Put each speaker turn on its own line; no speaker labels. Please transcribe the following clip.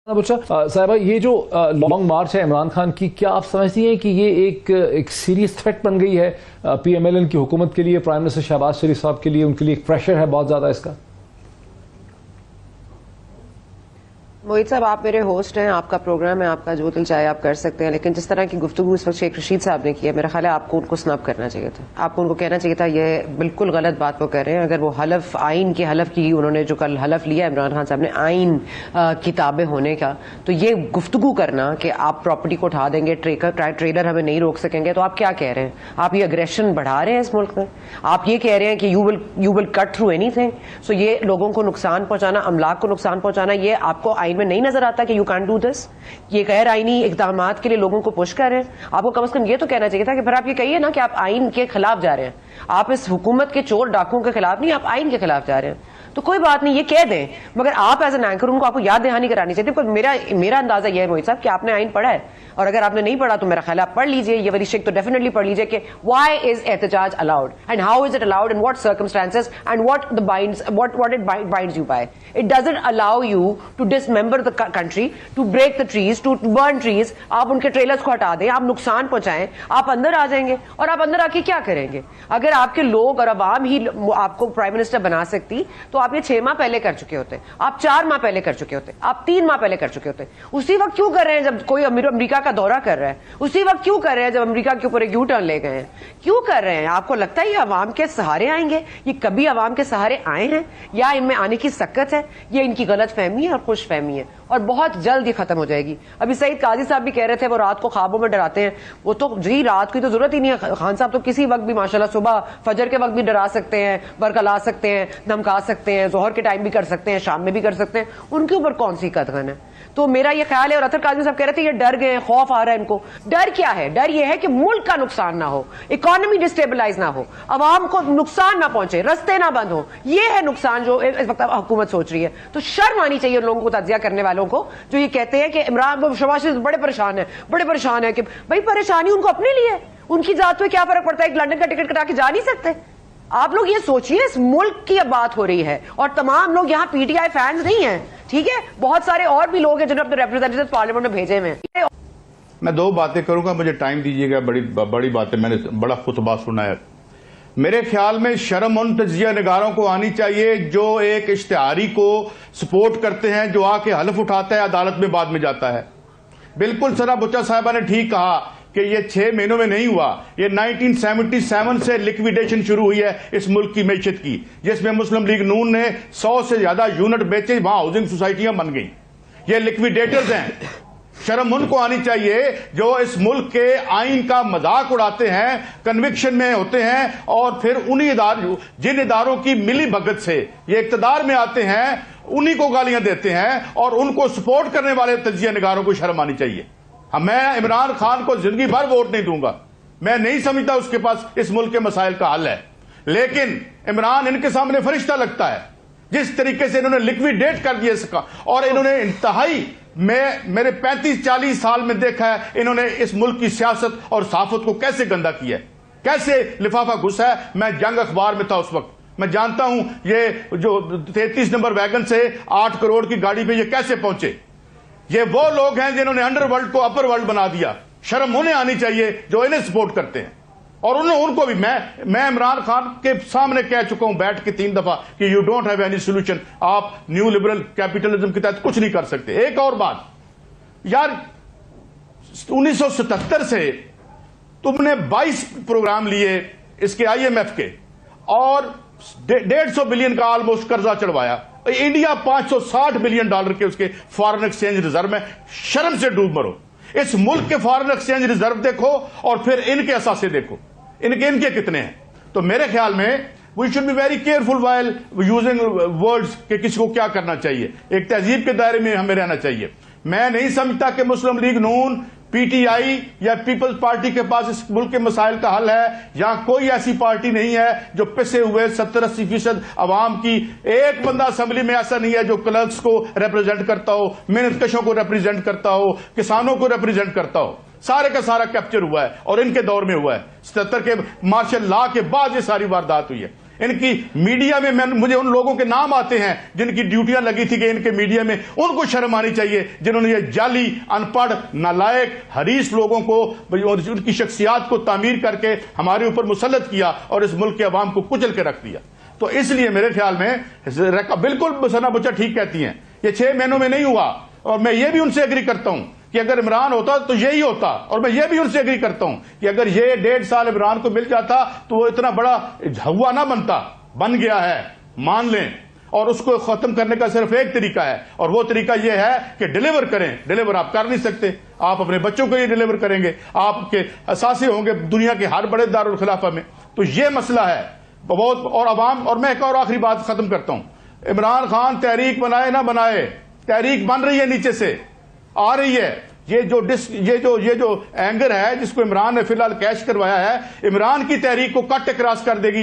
अच्छा साहिबा, ये जो लॉन्ग मार्च है इमरान खान की, क्या आप समझती हैं कि ये एक सीरियस थ्रेट बन गई है PMLN की हुकूमत के लिए, प्राइम मिनिस्टर शहबाज शरीफ साहब के लिए? उनके लिए एक प्रेशर है बहुत ज्यादा इसका।
मोहित साहब, आप मेरे होस्ट हैं, आपका प्रोग्राम है, आपका जो दिल चाहे आप कर सकते हैं, लेकिन जिस तरह की गुफ्तगू इस वक्त शेख रशीद साहब ने की है, मेरा ख्याल है आपको उनको स्नब करना चाहिए था। आपको उनको कहना चाहिए था ये बिल्कुल गलत बात वो कह रहे हैं। अगर वो हलफ आइन के हलफ की, उन्होंने जो कल हलफ लिया इमरान खान साहब ने आइन किताबें होने का, तो ये गुफ्तगू करना कि आप प्रॉपर्टी को उठा देंगे, ट्रेडर हमें नहीं रोक सकेंगे, तो आप क्या कह रहे हैं? आप ये अग्रेशन बढ़ा रहे हैं इस मुल्क में। आप ये कह रहे हैं कि you will cut through anything. So ये लोगों को नुकसान पहुंचाना, अमलाक को नुकसान पहुंचाना, ये आपको आइन में नहीं नजर आता कि यू कैन डू दिस? ये गैर आईनी इक़दामात के लिए लोगों को पुश कर रहे हैं। आपको कम से कम ये तो कहना चाहिए था कि फिर आप ये कहिए ना कि आप आइन के खिलाफ जा रहे हैं। आप इस हुकूमत के चोर डाकुओं के खिलाफ नहीं, आप आइन के खिलाफ जा रहे हैं। तो कोई बात नहीं, ये कह दें, मगर आप एज एन एंकर उनको आपको याद दहानी करानी चाहिए। मेरा अंदाजा यह है मोहित साहब कि आपने आइन पढ़ा है, और अगर आपने नहीं पढ़ा तो मेरा ख्याल आप पढ़ लीजिए। ये वाली शिक तो डेफिनेटली पढ़ लीजिए कि व्हाई इज एहतजाज allowed and how is it allowed and what circumstances and what it binds you by. It doesn't allow you to dismember the country, to break the trees, to burn trees. आप उनके trailers को हटा दें, आप नुकसान पहुंचाएं, आप अंदर आ जाएंगे। और आप अंदर आके क्या करेंगे? अगर आपके लोग और अवाम ही आपको प्राइम मिनिस्टर बना सकती तो आप ये 6 माह पहले कर चुके होते, आप 4 माह पहले कर चुके होते, आप 3 माह पहले कर चुके होते। उसी वक्त क्यों कर रहे हैं जब कोई अमेरिका का दौरा कर रहा है? उसी वक्त क्यों कर रहे हैं जब अमेरिका के ऊपर एक यू टर्न ले गए हैं? क्यों कर रहे हैं? आपको लगता है ये अवाम के सहारे आएंगे? ये कभी अवाम के सहारे आए हैं या इनमें आने की सक्कत है? ये इनकी गलत फहमी है और खुश फहमी है, और बहुत जल्द ही खत्म हो जाएगी। अभी सईद काजी साहब भी कह रहे थे वो रात को ख्वाबों में डराते हैं। वो तो जी रात की तो जरूरत ही नहीं है। खान साहब तो किसी वक्त भी माशाल्लाह सुबह फजर के वक्त भी डरा सकते हैं, बरकला सकते हैं, धमका सकते हैं, जोहर के टाइम भी कर सकते हैं, शाम में भी कर सकते हैं। उनके ऊपर कौन सी कदगन है? तो मेरा ये ख्याल है, और अतर काजमी साहब कह रहे थे ये डर गए, खौफ आ रहा है इनको। डर क्या है? डर ये है कि मुल्क का नुकसान ना हो, इकोनॉमी डिस्टेबलाइज ना हो, अवाम को नुकसान ना पहुंचे, रस्ते ना बंद हो। ये है नुकसान जो इस वक्त हुकूमत सोच रही है। तो शर्म आनी चाहिए उन लोगों को, तजिया करने वालों को, जो ये कहते हैं कि इमरान शहबाज शरीफ बड़े परेशान है। कि भाई परेशानी उनको अपने लिए, उनकी जात में क्या फर्क पड़ता है? एक लंदन का टिकट कटा के जा नहीं सकते? आप लोग ये सोचिए, इस मुल्क की अब बात हो रही है, और तमाम लोग यहाँ PTI फैंस नहीं है, ठीक है? बहुत सारे और भी लोग हैं जिन्होंने अपने रिप्रेजेंटेटिव पार्लियामेंट में भेजे हुए हैं।
मैं 2 बातें करूंगा, मुझे टाइम दीजिएगा। बड़ी बातें मैंने बड़ा खुतबा सुना है। मेरे ख्याल में शर्म उन तजिया निगारों को आनी चाहिए जो एक इश्तिहारी को सपोर्ट करते हैं, जो आके हलफ उठाता है, अदालत में बाद में जाता है। बिल्कुल सरा बुच्चा साहिबा ने ठीक कहा कि ये 6 महीनों में नहीं हुआ। ये 1977 से लिक्विडेशन शुरू हुई है इस मुल्क की मैशत की, जिसमें मुस्लिम लीग नून ने 100 से ज्यादा यूनिट बेचे, वहां हाउसिंग सोसाइटियां बन गई। ये लिक्विडेटर्स हैं। शर्म उनको आनी चाहिए जो इस मुल्क के आइन का मजाक उड़ाते हैं, कन्विक्शन में होते हैं, और फिर उन्हीं जिन इदारों की मिली भगत से ये इक्तदार में आते हैं, उन्हीं को गालियां देते हैं, और उनको सपोर्ट करने वाले तजिया निगारों को शर्म आनी चाहिए। मैं इमरान खान को जिंदगी भर वोट नहीं दूंगा, मैं नहीं समझता उसके पास इस मुल्क के मसाइल का हल है, लेकिन इमरान इनके सामने फरिश्ता लगता है। जिस तरीके से इन्होंने लिक्विडेट कर दिया इसका, और इन्होंने इंतहाई, मेरे 35-40 साल में देखा है इन्होंने इस मुल्क की सियासत और सहाफत को कैसे गंदा किया है, कैसे लिफाफा घुसा है। मैं जंग अखबार में था उस वक्त, मैं जानता हूं ये जो 33 नंबर वैगन से 8 करोड़ की गाड़ी पे ये कैसे पहुंचे। ये वो लोग हैं जिन्होंने अंडरवर्ल्ड को अपर वर्ल्ड बना दिया। शर्म उन्हें आनी चाहिए जो इन्हें सपोर्ट करते हैं। और उनको भी मैं इमरान खान के सामने कह चुका हूं बैठ के 3 दफा कि you don't have any solution, आप न्यू लिबरल कैपिटलिज्म के तहत कुछ नहीं कर सकते। एक और बात यार, 1977 से तुमने 22 प्रोग्राम लिए इसके IMF के, और 150 बिलियन का ऑलमोस्ट कर्जा चढ़वाया। इंडिया $560 बिलियन के उसके फॉरेन एक्सचेंज रिजर्व में। शर्म से डूब मरो। इस मुल्क के फॉरेन एक्सचेंज रिजर्व देखो और फिर इनके असासे देखो, इनके कितने हैं। तो मेरे ख्याल में we should be very careful while using words कि किसी को क्या करना चाहिए। एक तहजीब के दायरे में हमें रहना चाहिए। मैं नहीं समझता कि मुस्लिम लीग नून, PTI या पीपल्स पार्टी के पास इस मुल्क के मसाइल का हल है। यहां कोई ऐसी पार्टी नहीं है जो पिसे हुए 70-80% अवाम की, एक बंदा असेंबली में ऐसा नहीं है जो क्लर्क्स को रिप्रेजेंट करता हो, मेहनतकशों को रिप्रेजेंट करता हो, किसानों को रिप्रेजेंट करता हो। सारे का सारा कैप्चर हुआ है, और इनके दौर में हुआ है। 77 के मार्शल लॉ के बाद ये सारी वारदात हुई है। ان کی میڈیا میں مجھے ان لوگوں کے نام آتے ہیں جن کی ڈیوٹیاں لگی تھی کہ ان کے میڈیا میں، ان کو شرم آنی چاہیے جنہوں نے یہ جعلی، ان پڑھ، نالائق، حریص لوگوں کو ان کی شخصیات کو تعمیر کر کے ہمارے اوپر مسلط کیا اور اس ملک کے عوام کو کچل کے رکھ دیا۔ تو اس لیے میرے خیال میں بالکل ثنا بچہ ٹھیک کہتی ہیں، یہ 6 مہینوں میں نہیں ہوا، اور میں یہ بھی ان سے ایگری کرتا ہوں کہ اگر عمران ہوتا تو یہی ہوتا، اور میں یہ بھی ان سے ایگری کرتا ہوں کہ اگر یہ 1.5 سال عمران کو مل جاتا تو وہ اتنا بڑا ہوا نہ بنتا، بن گیا ہے، مان لیں۔ اور اس کو ختم کرنے کا صرف ایک طریقہ ہے، اور وہ طریقہ یہ ہے کہ ڈیلیور کریں۔ ڈیلیور آپ کر نہیں سکتے، آپ اپنے بچوں کو یہ ڈیلیور کریں گے، آپ کے اثاثے ہوں گے دنیا کے ہر بڑے دارالخلافہ میں۔ تو یہ مسئلہ ہے بہت، اور عوام، اور میں ایک اور آخری بات ختم کرتا ہوں، عمران خان تحریک بنائے نہ بنائے، تحریک بن رہی ہے، نیچے سے آ رہی ہے۔ یہ جو اینگر ہے جس کو عمران نے فی الحال کیش کروایا ہے، عمران کی تحریک کو کٹ کراس کر دے گی۔